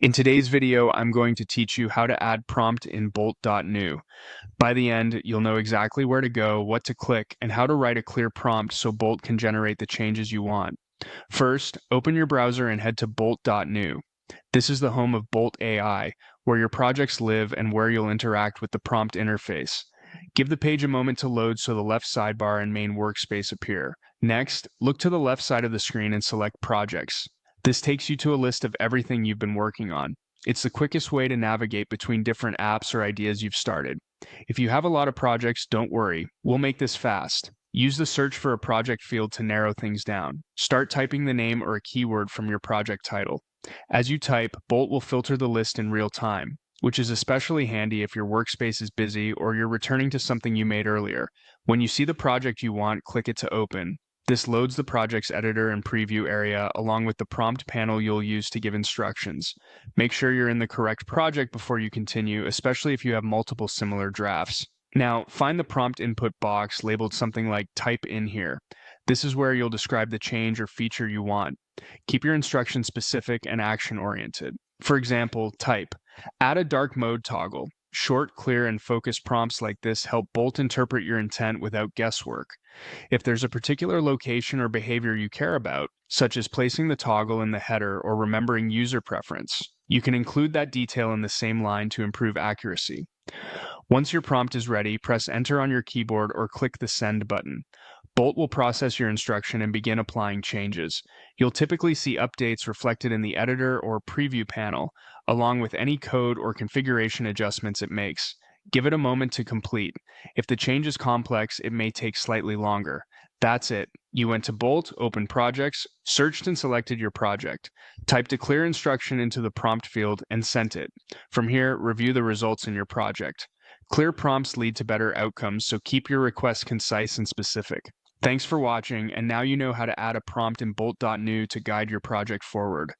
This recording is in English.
In today's video, I'm going to teach you how to add prompt in Bolt.New. By the end, you'll know exactly where to go, what to click, and how to write a clear prompt so Bolt can generate the changes you want. First, open your browser and head to Bolt.New. This is the home of Bolt AI, where your projects live and where you'll interact with the prompt interface. Give the page a moment to load so the left sidebar and main workspace appear. Next, look to the left side of the screen and select Projects. This takes you to a list of everything you've been working on. It's the quickest way to navigate between different apps or ideas you've started. If you have a lot of projects, don't worry. We'll make this fast. Use the search for a project field to narrow things down. Start typing the name or a keyword from your project title. As you type, Bolt will filter the list in real time, which is especially handy if your workspace is busy or you're returning to something you made earlier. When you see the project you want, click it to open. This loads the project's editor and preview area along with the prompt panel you'll use to give instructions. Make sure you're in the correct project before you continue, especially if you have multiple similar drafts. Now, find the prompt input box labeled something like type in here. This is where you'll describe the change or feature you want. Keep your instructions specific and action-oriented. For example, type, add a dark mode toggle. Short, clear, and focused prompts like this help Bolt interpret your intent without guesswork. If there's a particular location or behavior you care about, such as placing the toggle in the header or remembering user preference, you can include that detail in the same line to improve accuracy. Once your prompt is ready, press Enter on your keyboard or click the Send button. Bolt will process your instruction and begin applying changes. You'll typically see updates reflected in the editor or preview panel, along with any code or configuration adjustments it makes. Give it a moment to complete. If the change is complex, it may take slightly longer. That's it. You went to Bolt, opened Projects, searched and selected your project, typed a clear instruction into the prompt field, and sent it. From here, review the results in your project. Clear prompts lead to better outcomes, so keep your requests concise and specific. Thanks for watching, and now you know how to add a prompt in Bolt.New to guide your project forward.